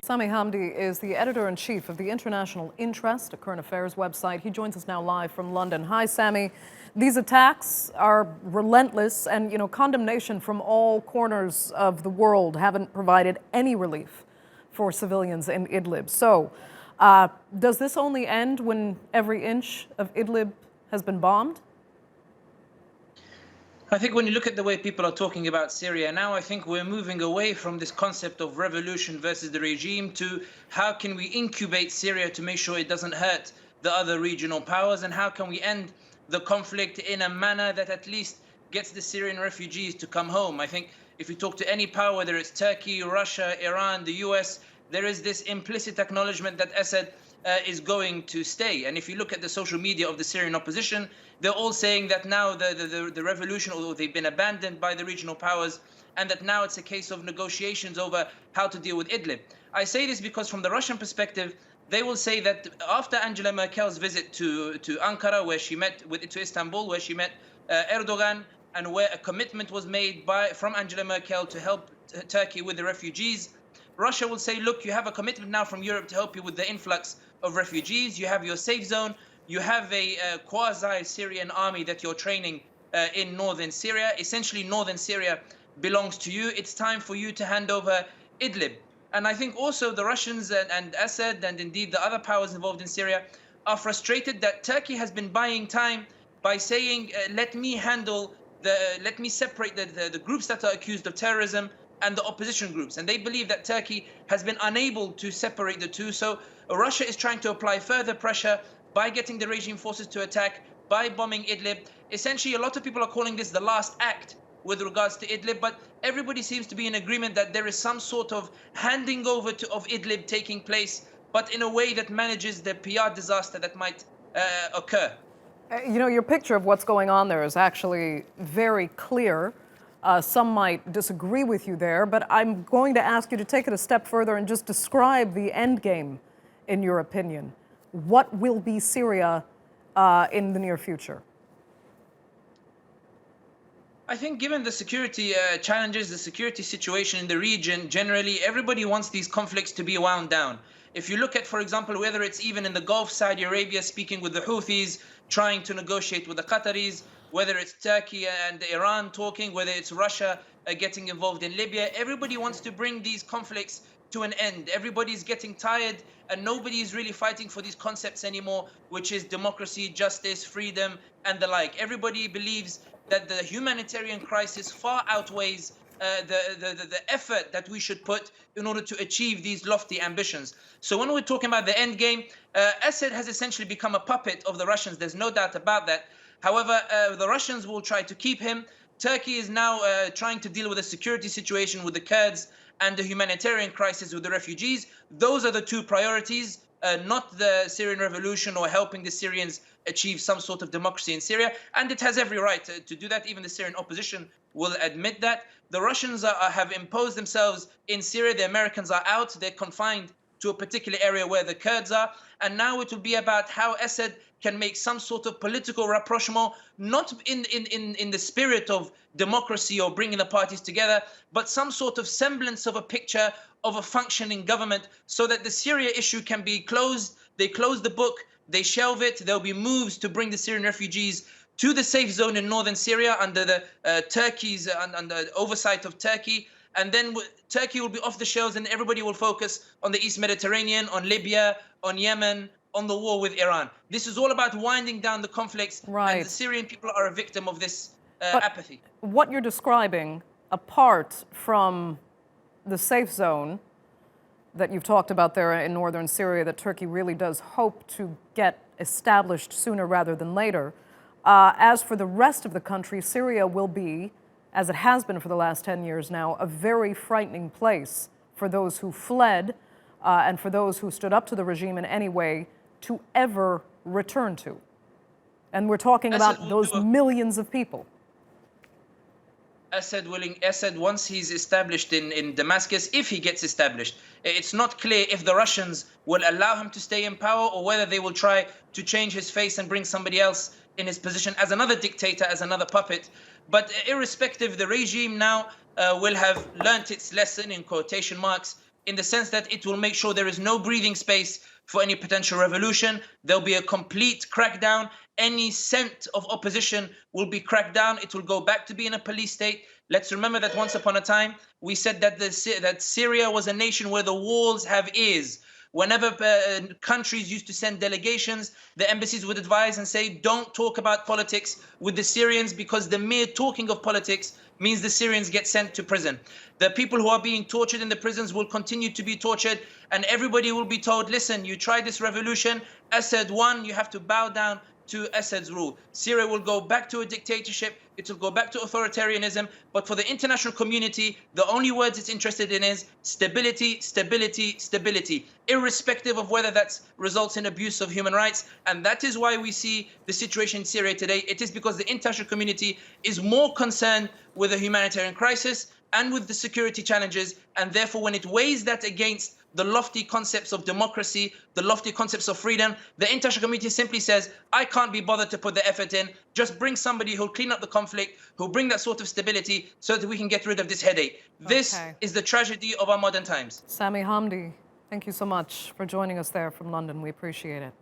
Sami Hamdi is the editor-in-chief of the International Interest, a current affairs website. He joins us now live from London. Hi, Sami. These attacks are relentless, and, condemnation from all corners of the world haven't provided any relief for civilians in Idlib. So, does this only end when every inch of Idlib has been bombed? I think when you look at the way people are talking about Syria now, I think we're moving away from this concept of revolution versus the regime to how can we incubate Syria to make sure it doesn't hurt the other regional powers, and how can we end the conflict in a manner that at least gets the Syrian refugees to come home. I think if you talk to any power, whether it's Turkey, Russia, Iran, the US, there is this implicit acknowledgement that Assad is going to stay. And if you look at the social media of the Syrian opposition, they're all saying that now the revolution, although they've been abandoned by the regional powers, and that now it's a case of negotiations over how to deal with Idlib. I say this because from the Russian perspective, they will say that after Angela Merkel's visit to Ankara, where she met to Istanbul, where she met Erdogan, and where a commitment was made from Angela Merkel to help Turkey with the refugees, Russia will say, look, you have a commitment now from Europe to help you with the influx of refugees. You have your safe zone. You have a quasi-Syrian army that you're training in northern Syria. Essentially, northern Syria belongs to you. It's time for you to hand over Idlib. And I think also the Russians and Assad and indeed the other powers involved in Syria are frustrated that Turkey has been buying time by saying, let me separate the groups that are accused of terrorism and the opposition groups. And they believe that Turkey has been unable to separate the two. So Russia is trying to apply further pressure by getting the regime forces to attack, by bombing Idlib. Essentially, a lot of people are calling this the last act with regards to Idlib, but everybody seems to be in agreement that there is some sort of handing over of Idlib taking place, but in a way that manages the PR disaster that might occur. Your picture of what's going on there is actually very clear. Some might disagree with you there, but I'm going to ask you to take it a step further and just describe the end game, in your opinion. What will be Syria in the near future? I think given the security challenges, the security situation in the region, generally, everybody wants these conflicts to be wound down. If you look at, for example, whether it's even in the Gulf, Saudi Arabia speaking with the Houthis, trying to negotiate with the Qataris, whether it's Turkey and Iran talking, whether it's Russia getting involved in Libya, everybody wants to bring these conflicts to an end. Everybody's getting tired and nobody is really fighting for these concepts anymore, which is democracy, justice, freedom, and the like. Everybody believes that the humanitarian crisis far outweighs the effort that we should put in order to achieve these lofty ambitions. So when we're talking about the end game, Assad has essentially become a puppet of the Russians. There's no doubt about that. However, the Russians will try to keep him. Turkey is now trying to deal with the security situation with the Kurds and the humanitarian crisis with the refugees. Those are the two priorities, not the Syrian revolution or helping the Syrians achieve some sort of democracy in Syria. And it has every right to do that. Even the Syrian opposition will admit that. The Russians have imposed themselves in Syria. The Americans are out. They're confined to a particular area where the Kurds are. And now it will be about how Assad can make some sort of political rapprochement, not in the spirit of democracy or bringing the parties together, but some sort of semblance of a picture of a functioning government so that the Syria issue can be closed. They close the book, they shelve it. There'll be moves to bring the Syrian refugees to the safe zone in northern Syria under the Turkey's under oversight of Turkey. And then Turkey will be off the shelves and everybody will focus on the East Mediterranean, on Libya, on Yemen, on the war with Iran. This is all about winding down the conflicts. Right. And the Syrian people are a victim of this apathy. What you're describing, apart from the safe zone that you've talked about there in northern Syria that Turkey really does hope to get established sooner rather than later, as for the rest of the country, Syria will be, as it has been for the last 10 years now, a very frightening place for those who fled and for those who stood up to the regime in any way to ever return to. And we're talking about those millions of people. Assad, once he's established in Damascus, if he gets established, it's not clear if the Russians will allow him to stay in power or whether they will try to change his face and bring somebody else in his position as another dictator, as another puppet. But irrespective, the regime now will have learnt its lesson, in quotation marks, in the sense that it will make sure there is no breathing space for any potential revolution. There'll be a complete crackdown. Any scent of opposition will be cracked down. It will go back to being a police state. Let's remember that once upon a time, we said that that Syria was a nation where the walls have ears. Whenever countries used to send delegations, the embassies would advise and say, don't talk about politics with the Syrians, because the mere talking of politics means the Syrians get sent to prison. The people who are being tortured in the prisons will continue to be tortured, and everybody will be told, listen, you tried this revolution, Assad won, you have to bow down to Assad's rule. Syria will go back to a dictatorship, it will go back to authoritarianism, but for the international community, the only words it's interested in is stability, stability, stability, irrespective of whether that results in abuse of human rights. And that is why we see the situation in Syria today. It is because the international community is more concerned with the humanitarian crisis and with the security challenges, and therefore when it weighs that against the lofty concepts of democracy, the lofty concepts of freedom, the international community simply says, I can't be bothered to put the effort in. Just bring somebody who'll clean up the conflict, who'll bring that sort of stability so that we can get rid of this headache. This is the tragedy of our modern times. Sami Hamdi, thank you so much for joining us there from London. We appreciate it.